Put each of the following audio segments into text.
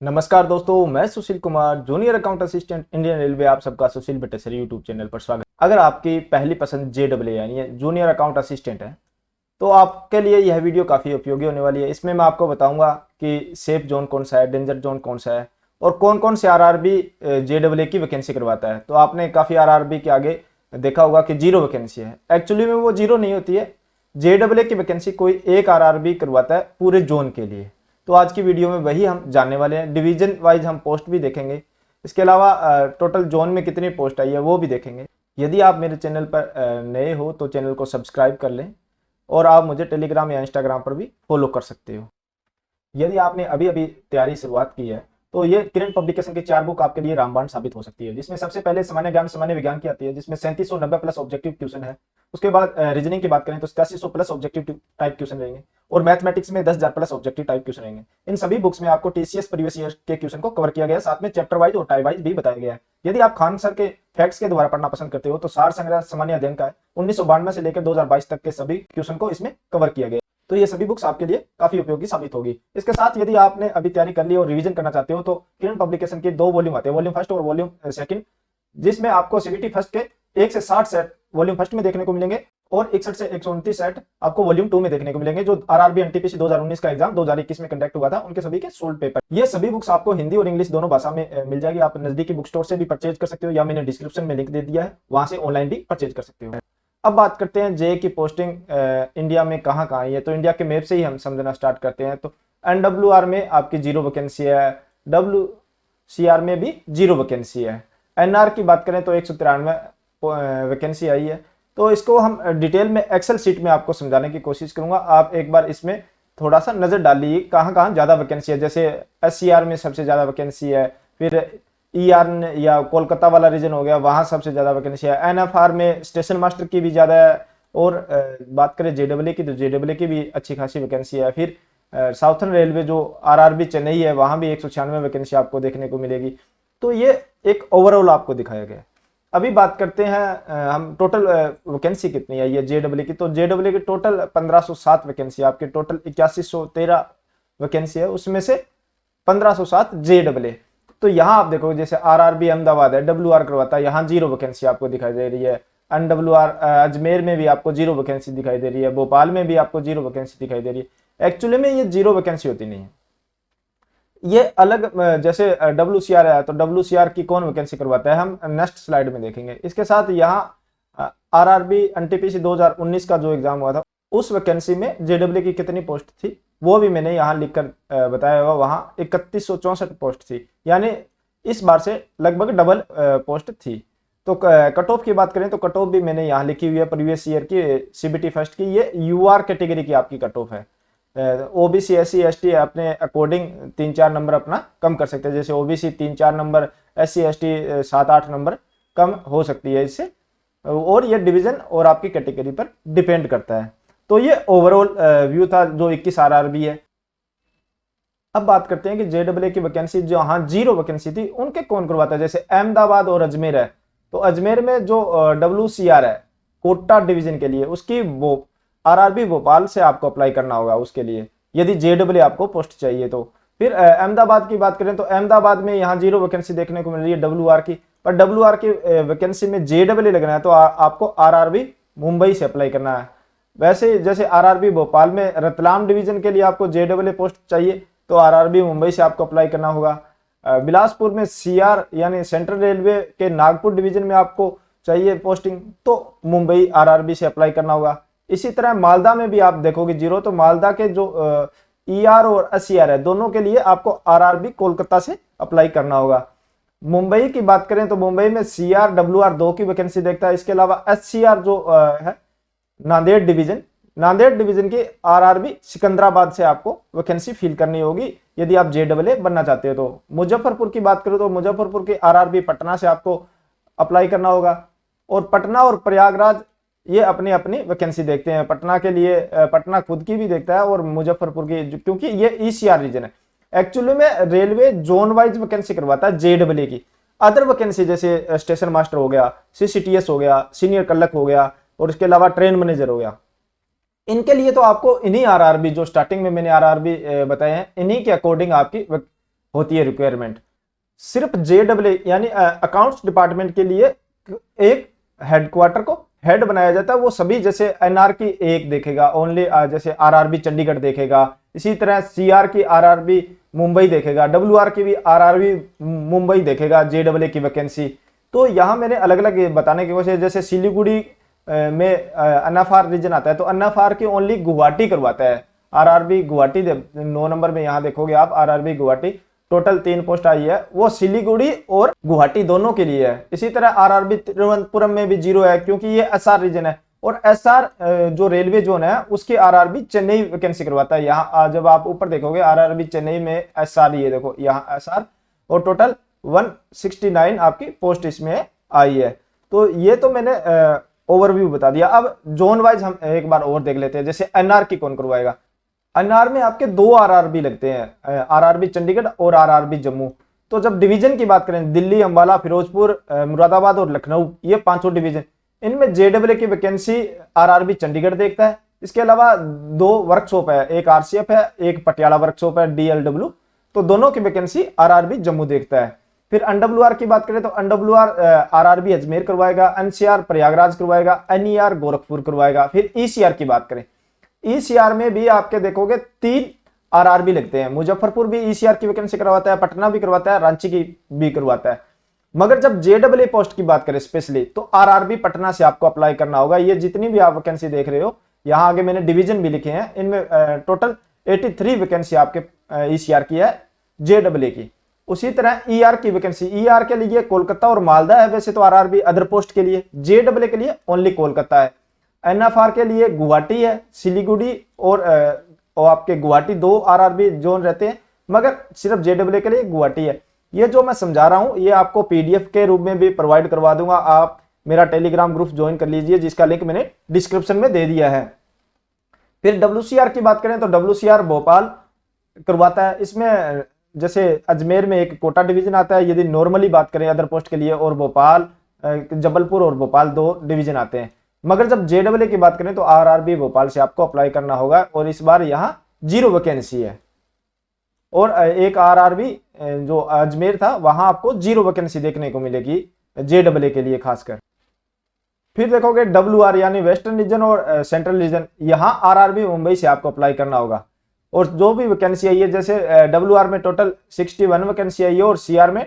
नमस्कार दोस्तों, मैं Sushil Kumar, junior account assistant Indian railway. आप सबका सुशील बटेसर यूट्यूब चैनल पर स्वागत। अगर आपकी पहली पसंद JEE यानी जूनियर अकाउंट असिस्टेंट है तो आपके लिए यह वीडियो काफ़ी उपयोगी होने वाली है। इसमें मैं आपको बताऊंगा कि सेफ जोन कौन सा है, डेंजर जोन कौन सा है और कौन कौन से RRB JEE की वैकेंसी करवाता है। तो आपने काफ़ी RRB के आगे देखा होगा कि 0 वैकेंसी है। एक्चुअली में वो 0 नहीं होती है। JEE की वैकेंसी कोई एक RRB करवाता है पूरे जोन के लिए। तो आज की वीडियो में वही हम जानने वाले हैं। डिवीजन वाइज हम पोस्ट भी देखेंगे। इसके अलावा टोटल जोन में कितनी पोस्ट आई है वो भी देखेंगे। यदि आप मेरे चैनल पर नए हो तो चैनल को सब्सक्राइब कर लें और आप मुझे टेलीग्राम या इंस्टाग्राम पर भी फॉलो कर सकते हो। यदि आपने अभी अभी तैयारी शुरुआत की है तो ये किरण पब्लिकेशन की 4 बुक आपके लिए रामबाण साबित हो सकती है। जिसमें सबसे पहले सामान्य ज्ञान सामान्य विज्ञान की आती है, जिसमें 3790 प्लस ऑब्जेक्टिव क्वेश्चन है। उसके बाद रीजनिंग की बात करें तो 8700 प्लस ऑब्जेक्टिव टाइप क्वेश्चन रहेंगे और मैथमेटिक्स में 10,000 प्लस ऑब्जेक्टिव टाइप क्वेश्चन रहेंगे। इन सभी बुक्स में आपको TCS प्रीवियस ईयर के क्वेश्चन को कवर किया गया है, साथ में चैप्टर वाइज और टाइप वाइज भी बताया गया है। यदि आप खान सर के फैक्ट्स के द्वारा पढ़ना पसंद करते हो तो सार संग्रह सामान्य अध्ययन का है 1992 से लेकर 2022 तक के सभी क्वेश्चन को इसमें कवर किया गया। तो ये सभी बुक्स आपके लिए काफी उपयोगी साबित होगी। इसके साथ यदि आपने अभी तैयारी कर ली और रिवीजन करना चाहते हो तो किरण पब्लिकेशन के 2 वॉल्यूम आते हैं, वॉल्यूम फर्स्ट और वॉल्यूम सेकंड, जिसमें आपको CBT फर्स्ट के 1 से 60 सेट वॉल्यूम फर्स्ट में देखने को मिलेंगे और 61 से 129 सेट आपको वॉल्यूम 2 में देखने को मिलेंगे, जो RRB NTPC 2019 का एग्जाम 2021 में कंडक्ट हुआ था उनके सभी के सोल्ड पेपर। ये सभी बुक्स आपको हिंदी और इंग्लिश दोनों भाषा में मिल जाएगी। आप नजदीकी बुक स्टोर से भी परचेज कर सकते हो या मैंने डिस्क्रिप्शन में लिंक दे दिया है, वहां से ऑनलाइन भी परचेज कर सकते हो। अब बात करते हैं JEE की पोस्टिंग इंडिया में कहाँ कहाँ है। तो इंडिया के मैप से ही हम समझना स्टार्ट करते हैं। तो NWR में आपकी 0 वैकेंसी है, WCR में भी 0 वैकेंसी है। NR की बात करें तो 193 वैकेंसी आई है। तो इसको हम डिटेल में एक्सेल शीट में आपको समझाने की कोशिश करूंगा। आप एक बार इसमें थोड़ा सा नजर डालिए कहाँ कहाँ ज्यादा वैकेंसी है। जैसे SCR में सबसे ज्यादा वैकेंसी है, फिर ER या कोलकाता वाला रीजन हो गया, वहां सबसे ज्यादा वैकेंसी है। NFR में स्टेशन मास्टर की भी ज्यादा है और बात करें JEE की तो JEE की भी अच्छी खासी वैकेंसी है। फिर साउथर्न रेलवे जो RRB चेन्नई है वहां भी 196 वैकेंसी आपको देखने को मिलेगी। तो ये एक ओवरऑल आपको दिखाया गया। अभी बात करते हैं हम टोटल वैकेंसी कितनी आई है JEE की। तो JEE की टोटल 1507 वैकेंसी, आपके टोटल 8113 वैकेंसी है, उसमें से 1507 JEE। तो यहाँ आप देखोगे जैसे RRB अहमदाबाद है, WR करवाता है, यहाँ 0 वैकेंसी आपको दिखाई दे रही है। NWR अजमेर में भी आपको 0 वैकेंसी दिखाई दे रही है, भोपाल में भी आपको 0 वैकेंसी दिखाई दे रही है। एक्चुअली में ये 0 वैकेंसी होती नहीं है, ये अलग जैसे WCR है तो WCR की कौन वैकेंसी करवाता है हम नेक्स्ट स्लाइड में देखेंगे। इसके साथ यहाँ RRB NTPC 2019 का जो एग्जाम हुआ था उस वैकेंसी में JEE की कितनी पोस्ट थी वो भी मैंने यहाँ लिखकर बताया हुआ। वहां 3164 पोस्ट थी, यानी इस बार से लगभग डबल पोस्ट थी। तो कट ऑफ की बात करें तो कट ऑफ भी मैंने यहाँ लिखी हुई है प्रीवियस ईयर की CBT फर्स्ट की। ये UR कैटेगरी की आपकी कट ऑफ है। OBC SC ST अपने अकॉर्डिंग 3-4 नंबर अपना कम कर सकते हैं। जैसे OBC 3-4 number, SC ST 7-8 number कम हो सकती है इससे, और ये डिवीजन और आपकी कैटेगरी पर डिपेंड करता है। तो ये ओवरऑल व्यू था जो 21 RRB है। अब बात करते हैं कि JEE की वैकेंसी जहां 0 वैकेंसी थी उनके कौन करवाता है। जैसे अहमदाबाद और अजमेर है तो अजमेर में जो WCR है कोटा डिवीजन के लिए, उसकी वो RRB भोपाल से आपको अप्लाई करना होगा उसके लिए, यदि JEE आपको पोस्ट चाहिए तो। फिर अहमदाबाद की बात करें तो अहमदाबाद में यहाँ 0 वैकेंसी देखने को मिल रही है WR की, पर WR की वैकेंसी में JEE लगना है तो आपको RRB मुंबई से अप्लाई करना है। वैसे जैसे RRB भोपाल में रतलाम डिवीजन के लिए आपको JEE पोस्ट चाहिए तो RRB मुंबई से आपको अप्लाई करना होगा। बिलासपुर में CR यानी सेंट्रल रेलवे के नागपुर डिवीजन में आपको चाहिए पोस्टिंग तो मुंबई RRB से अप्लाई करना होगा। इसी तरह मालदा में भी आप देखोगे 0, तो मालदा के जो ER और SCR है दोनों के लिए आपको RRB कोलकाता से अप्लाई करना होगा। मुंबई की बात करें तो मुंबई में CR WR 2 की वैकेंसी देखता है। इसके अलावा SCR जो है नांदेड़ डिवीजन की RRB सिकंदराबाद से आपको वैकेंसी फिल करनी होगी यदि आप JEE बनना चाहते हो। तो मुजफ्फरपुर की बात करो तो मुजफ्फरपुर की RRB पटना से आपको अप्लाई करना होगा। और पटना और प्रयागराज ये अपनी अपनी वैकेंसी देखते हैं। पटना के लिए पटना खुद की भी देखता है और मुजफ्फरपुर की, क्योंकि ये ECR रीजन है। एक्चुअली में रेलवे जोन वाइज वैकेंसी करवाता है JEE की। अदर वैकेंसी जैसे स्टेशन मास्टर हो गया, CCTS हो गया, सीनियर क्लर्क हो गया और इसके अलावा ट्रेन मैनेजर हो गया, इनके लिए तो आपको इन्हीं RRB जो स्टार्टिंग में मैंने RRB बताए हैं इन्हीं के अकॉर्डिंग आपकी होती है रिक्वायरमेंट। सिर्फ JEE यानी अकाउंट्स डिपार्टमेंट के लिए एक हेडक्वार्टर को हेड बनाया जाता है। वो सभी जैसे NR की एक देखेगा ओनली, जैसे RRB चंडीगढ़ देखेगा, इसी तरह CR की RRB मुंबई देखेगा, WR की भी RRB मुंबई देखेगा JEE की वैकेंसी। तो यहाँ मैंने अलग अलग बताने की कोशिश, जैसे सिलीगुड़ी में NFR रीजन आता है तो NFR की ओनली गुवाहाटी करवाता है। RRB गुवाहाटी 9 नंबर में यहाँ देखोगे आप RRB गुवाहाटी, टोटल 3 पोस्ट आई है, वो सिलीगुड़ी और गुवाहाटी दोनों के लिए है। इसी तरह RRB तिरुवनंतपुरम में भी 0 है क्योंकि ये SR रीजन है। और SR जो रेलवे जोन है उसकी RRB चेन्नई वैकेंसी करवाता है। यहाँ जब आप ऊपर देखोगे RRB चेन्नई में SR, ये देखो यहाँ SR, और टोटल 169 आपकी पोस्ट इसमें आई है। तो ये तो मैंने ओवरव्यू बता दिया। अब जोन वाइज हम एक बार और देख लेते हैं, जैसे NR की कौन करवाएगा। NR में आपके 2 RRB लगते हैं, RRB चंडीगढ़ और RRB जम्मू। तो जब डिवीजन की बात करें, दिल्ली, अंबाला, फिरोजपुर, मुरादाबाद और लखनऊ, ये 5 डिवीजन, इनमें JEE की वैकेंसी RRB चंडीगढ़ देखता है। इसके अलावा 2 वर्कशॉप है, एक RCF है, एक पटियाला वर्कशॉप है DLW, तो दोनों की वैकेंसी RRB जम्मू देखता है। फिर NWR की बात करें तो NWR RRB अजमेर करवाएगा, NCR प्रयागराज करवाएगा, NER गोरखपुर करवाएगा। फिर ECR की बात करें, ECR में भी आपके देखोगे 3 RRB लगते हैं। मुजफ्फरपुर भी ECR की वैकेंसी करवाता है, पटना भी करवाता है, रांची की भी करवाता है। मगर जब JEE पोस्ट की बात करें स्पेशली, तो RRB पटना से आपको अप्लाई करना होगा। ये जितनी भी आप वैकेंसी देख रहे हो, यहाँ आगे मैंने डिवीजन भी लिखे हैं, इनमें टोटल 83 वैकेंसी आपके ECR की है JEE की। उसी तरह ER की वैकेंसी, ER के लिए कोलकाता और मालदा है वैसे तो RRB अदर पोस्ट के लिए, JEE के लिए ओनली कोलकाता है। NFR के लिए गुवाहाटी है, सिलीगुड़ी और आपके गुवाहाटी 2 RRB जोन रहते हैं, मगर सिर्फ JEE के लिए गुवाहाटी है। ये जो मैं समझा रहा हूं ये आपको PDF के रूप में भी प्रोवाइड करवा दूंगा। आप मेरा टेलीग्राम ग्रुप ज्वाइन कर लीजिए, जिसका लिंक मैंने डिस्क्रिप्शन में दे दिया है। फिर WCR की बात करें तो WCR भोपाल करवाता है। इसमें जैसे अजमेर में एक कोटा डिवीजन आता है, यदि नॉर्मली बात करें अदर पोस्ट के लिए, और भोपाल, जबलपुर और भोपाल 2 डिवीजन आते हैं। मगर जब JEE की बात करें तो RRB भोपाल से आपको अप्लाई करना होगा, और इस बार यहाँ 0 वैकेंसी है। और एक RRB जो अजमेर था वहां आपको 0 वैकेंसी देखने को मिलेगी JEE के लिए खासकर। फिर देखोगे WR यानी वेस्टर्न रीजन और सेंट्रल रीजन, यहाँ RRB मुंबई से आपको अप्लाई करना होगा। और जो भी वैकेंसी आई है, जैसे WR में टोटल 61 वैकेंसी आई है और CR में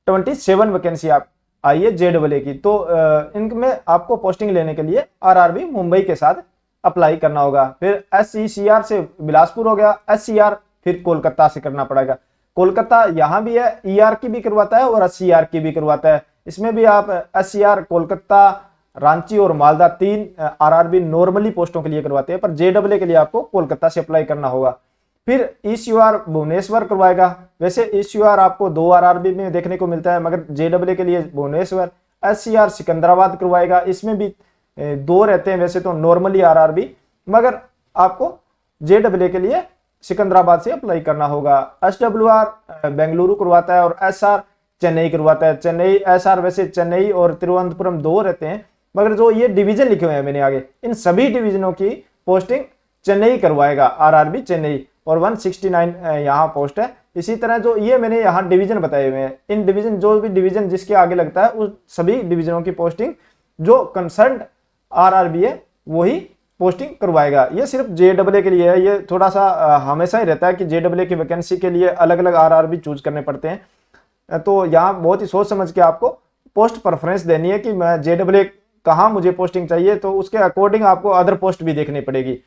27 वैकेंसी आई है JEE की। तो इनमें आपको पोस्टिंग लेने के लिए RRB मुंबई के साथ अप्लाई करना होगा। फिर SECR से बिलासपुर हो गया, SCR फिर कोलकाता से करना पड़ेगा। कोलकाता यहाँ भी है, ER की भी करवाता है और SCR की भी करवाता है। इसमें भी आप SCR कोलकाता, रांची और मालदा 3 RRB नॉर्मली पोस्टों के लिए करवाते हैं, पर JEE के लिए आपको कोलकाता से अप्लाई करना होगा। फिर ECUR भुवनेश्वर करवाएगा। वैसे ECUR आपको 2 RRB में देखने को मिलता है, मगर JEE के लिए भुवनेश्वर। SCR सिकंदराबाद करवाएगा, इसमें भी 2 रहते हैं वैसे तो नॉर्मली RRB, मगर आपको JEE के लिए सिकंदराबाद से अप्लाई करना होगा। SWR बेंगलुरु करवाता है और SR चेन्नई करवाता है। चेन्नई SR वैसे चेन्नई और तिरुवनंतपुरम 2 रहते हैं, मगर जो ये डिवीजन लिखे हुए हैं मैंने आगे, इन सभी डिवीजनों की पोस्टिंग चेन्नई करवाएगा RRB चेन्नई, और 169 यहाँ पोस्ट है। इसी तरह जो ये मैंने यहाँ डिवीजन बताए हुए हैं, इन डिवीजन जो भी डिवीजन जिसके आगे लगता है उस सभी डिवीजनों की पोस्टिंग जो कंसर्न RRB है वही पोस्टिंग करवाएगा। ये सिर्फ JEE के लिए है। ये थोड़ा सा हमेशा ही रहता है कि JEE की वैकेंसी के लिए अलग अलग RRB चूज करने पड़ते हैं। तो यहाँ बहुत ही सोच समझ के आपको पोस्ट प्रेफरेंस देनी है कि मैं JEE कहाँ मुझे पोस्टिंग चाहिए, तो उसके अकॉर्डिंग आपको अदर पोस्ट भी देखनी पड़ेगी।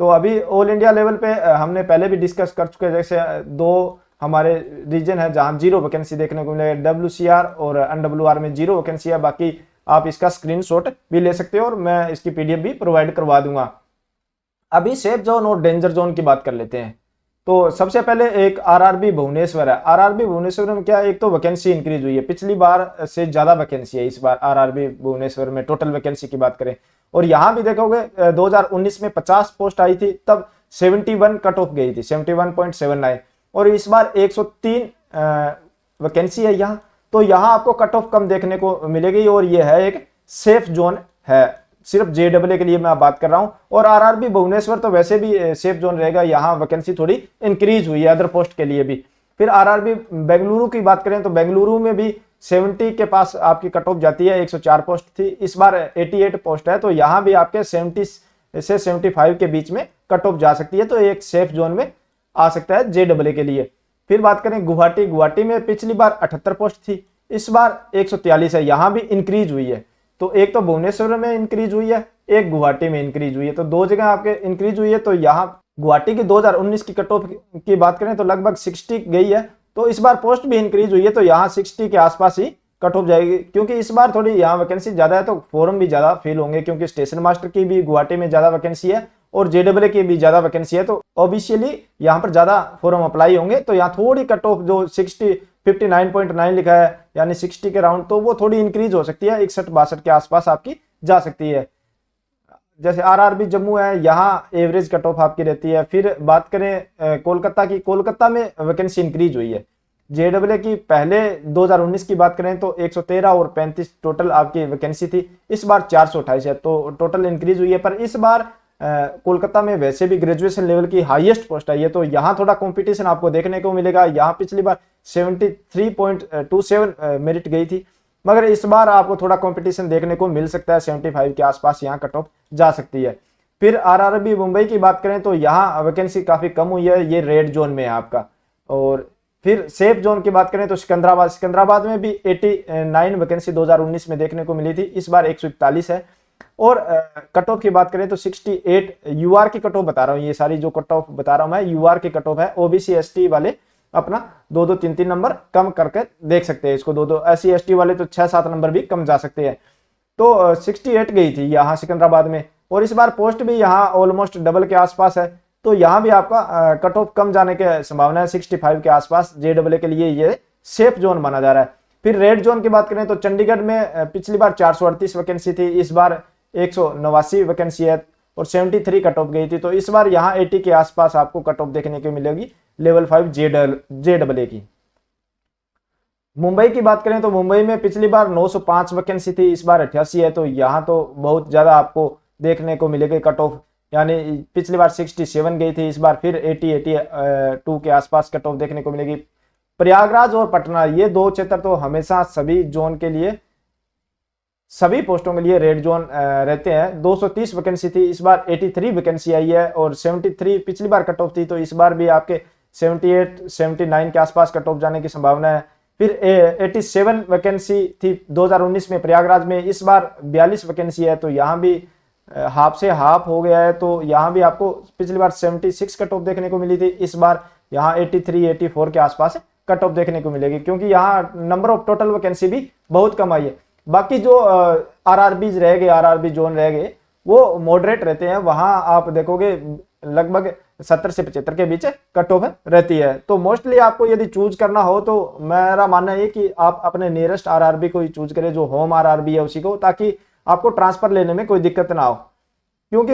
तो अभी ऑल इंडिया लेवल पे हमने पहले भी डिस्कस कर चुके हैं, जैसे 2 हमारे रीजन है जहां 0 वैकेंसी देखने को मिलेगा, WCR और NWR में 0 वैकेंसी है। बाकी आप इसका स्क्रीनशॉट भी ले सकते हो और मैं इसकी PDF भी प्रोवाइड करवा दूंगा। अभी सेफ जोन और डेंजर जोन की बात कर लेते हैं। तो सबसे पहले एक RRB भुवनेश्वर है। RRB भुवनेश्वर में क्या है, एक तो वैकेंसी इंक्रीज हुई है, पिछली बार से ज्यादा वैकेंसी है इस बार RRB भुवनेश्वर में टोटल वैकेंसी की बात करें। और यहाँ भी देखोगे 2019 में 50 पोस्ट आई थी, तब 71 कट ऑफ गई थी, 71.79, और इस बार 103 वैकेंसी है यहाँ। तो यहाँ आपको कट ऑफ कम देखने को मिलेगी, और ये है एक सेफ जोन है। सिर्फ JEE के लिए मैं बात कर रहा हूं। और RRB भुवनेश्वर तो वैसे भी सेफ जोन रहेगा, यहाँ वैकेंसी थोड़ी इंक्रीज हुई है अदर पोस्ट के लिए भी। फिर आरआरबी बेंगलुरु की बात करें तो बेंगलुरु में भी 70 के पास आपकी कट ऑफ जाती है, 104 पोस्ट थी, इस बार 88 पोस्ट है, तो यहाँ भी आपके 70 से 75 के बीच में कट ऑफ जा सकती है, तो एक सेफ जोन में आ सकता है JEE के लिए। फिर बात करें गुवाहाटी में पिछली बार 78 पोस्ट थी, इस बार 143 है, यहाँ भी इंक्रीज हुई है। तो एक तो भुवनेश्वर में इंक्रीज हुई है, एक गुवाहाटी में इंक्रीज हुई है, तो दो जगह आपके इंक्रीज हुई है। तो यहाँ गुवाहाटी की 2019 की कट ऑफ की बात करें तो लगभग 60 गई है, तो इस बार पोस्ट भी इंक्रीज हुई है, तो यहाँ 60 के आसपास ही कट ऑफ जाएगी, क्योंकि इस बार थोड़ी यहाँ वैकेंसी ज्यादा है, तो फॉर्म भी ज्यादा फिल होंगे, क्योंकि स्टेशन मास्टर की भी गुवाहाटी में ज्यादा वैकेंसी है और JEE की भी ज्यादा वैकेंसी है, तो ऑब्वियसली यहाँ पर ज्यादा फॉर्म अप्लाई होंगे, तो यहाँ थोड़ी कट ऑफ जो 59.9 लिखा है यानी 60 के राउंड, तो वो थोड़ी इंक्रीज हो सकती है, 61-62 के आसपास आपकी जा सकती है। जैसे आरआरबी जम्मू है, यहाँ एवरेज कट ऑफ आपकी रहती है। फिर बात करें कोलकाता की, कोलकाता में वैकेंसी इंक्रीज हुई है। JEE की पहले 2019 की बात करें तो 113 और 35 टोटल आपकी वैकेंसी थी, इस बार 428 है, तो टोटल इंक्रीज हुई है। पर इस बार कोलकाता में वैसे भी ग्रेजुएशन लेवल की हाईएस्ट पोस्ट आई है, तो यहाँ थोड़ा कंपटीशन आपको देखने को मिलेगा। यहाँ पिछली बार 73.27 मेरिट गई थी, मगर इस बार आपको थोड़ा कंपटीशन देखने को मिल सकता है, 75 के आसपास यहाँ कट ऑफ जा सकती है। फिर आरआरबी मुंबई की बात करें तो यहाँ वैकेंसी काफी कम हुई है, ये रेड जोन में है आपका। और फिर सेफ जोन की बात करें तो सिकंदराबाद में भी 89 वैकेंसी 2019 में देखने को मिली थी, इस बार 141 है। और कट ऑफ की बात करें तो 68 यूआर की कट ऑफ बता रहा हूँ, ये सारी जो कट ऑफ बता रहा हूँ मैं यूआर की कट ऑफ है। ओबीसी एसटी वाले अपना 2-2 3-3 नंबर कम करके देख सकते हैं इसको, 2-2 SC ST वाले तो 6-7 नंबर भी कम जा सकते हैं। तो 68 गई थी यहाँ सिकंदराबाद में, और इस बार पोस्ट भी यहाँ ऑलमोस्ट डबल के आसपास है, तो यहाँ भी आपका कट ऑफ कम जाने की संभावना है, 65 के आसपास JEE के लिए ये सेफ जोन माना जा रहा है। फिर रेड जोन की बात करें तो चंडीगढ़ में पिछली बार 438 वैकेंसी थी, इस बार 189 वैकेंसी है और 73 कट ऑफ गई थी, तो इस बार यहाँ 80 के आसपास आपको कट ऑफ देखने को मिलेगी लेवल 5 JEE की। मुंबई की बात करें तो मुंबई में पिछली बार 905 वैकेंसी थी, इस बार 88 है, तो यहाँ तो बहुत ज्यादा आपको देखने को मिलेगी कट ऑफ, यानी पिछली बार 67 गई थी, इस बार फिर 82 के आसपास कट ऑफ देखने को मिलेगी। प्रयागराज और पटना, ये दो क्षेत्र तो हमेशा सभी जोन के लिए, सभी पोस्टों के लिए रेड जोन रहते हैं। 230 वैकेंसी थी, इस बार 83 वैकेंसी आई है, और 73 पिछली बार कट ऑफ थी, तो इस बार भी आपके 78-79 के आसपास कट ऑफ जाने की संभावना है। फिर 87 वैकेंसी थी 2019 में प्रयागराज में, इस बार 42 वैकेंसी है, तो यहाँ भी हाफ से हाफ हो गया है, तो यहाँ भी आपको पिछली बार 76 कट ऑफ देखने को मिली थी, इस बार यहाँ 83-84 के आसपास कट ऑफ देखने को मिलेगी, क्योंकि यहाँ नंबर ऑफ टोटल वैकेंसी भी बहुत कम आई है। बाकी जो आरआरबीज रह गए, आरआरबी जोन रह गए, वो मॉडरेट रहते हैं, वहां आप देखोगे लगभग 70 से 75 के बीच कट ऑफ रहती है। तो मोस्टली आपको यदि चूज करना हो तो मेरा मानना है कि आप अपने नियरेस्ट आरआरबी को ही चूज करें, जो होम आरआरबी है उसी को, ताकि आपको ट्रांसफर लेने में कोई दिक्कत ना हो, क्योंकि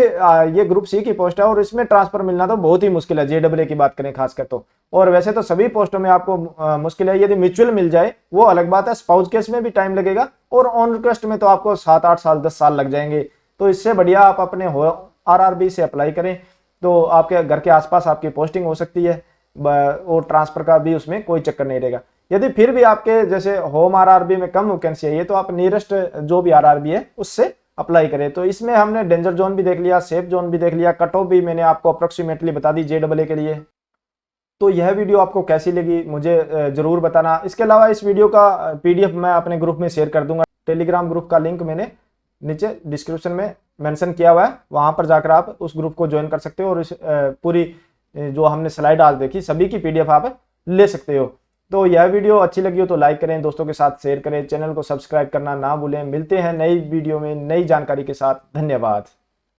ये ग्रुप सी की पोस्ट है और इसमें ट्रांसफर मिलना तो बहुत ही मुश्किल है, JEE की बात करें खासकर तो। और वैसे तो सभी पोस्टों में आपको मुश्किल है, यदि म्यूचुअल मिल जाए वो अलग बात है, स्पाउस केस में भी टाइम लगेगा, और ऑन रिक्वेस्ट में तो आपको 7-8 साल 10 साल लग जाएंगे। तो इससे बढ़िया आप अपने आरआरबी से अप्लाई करें, तो आपके घर के आसपास आपकी पोस्टिंग हो सकती है, और ट्रांसफर का भी उसमें कोई चक्कर नहीं रहेगा। यदि फिर भी आपके जैसे होम आरआरबी में कम वैकेंसी है, तो आप नियरेस्ट जो भी आरआरबी है उससे अप्लाई करें। तो इसमें हमने डेंजर जोन भी देख लिया, सेफ जोन भी देख लिया, कट ऑफ भी मैंने आपको अप्रोक्सीमेटली बता दी JEE के लिए। तो यह वीडियो आपको कैसी लगी मुझे जरूर बताना। इसके अलावा इस वीडियो का PDF मैं अपने ग्रुप में शेयर कर दूंगा, टेलीग्राम ग्रुप का लिंक मैंने नीचे डिस्क्रिप्शन में मेंशन किया हुआ है, वहां पर जाकर आप उस ग्रुप को ज्वाइन कर सकते हो, और इस पूरी जो हमने स्लाइड आज देखी सभी की PDF आप ले सकते हो। तो यह वीडियो अच्छी लगी हो तो लाइक करें, दोस्तों के साथ शेयर करें, चैनल को सब्सक्राइब करना ना भूलें। मिलते हैं नई वीडियो में नई जानकारी के साथ, धन्यवाद।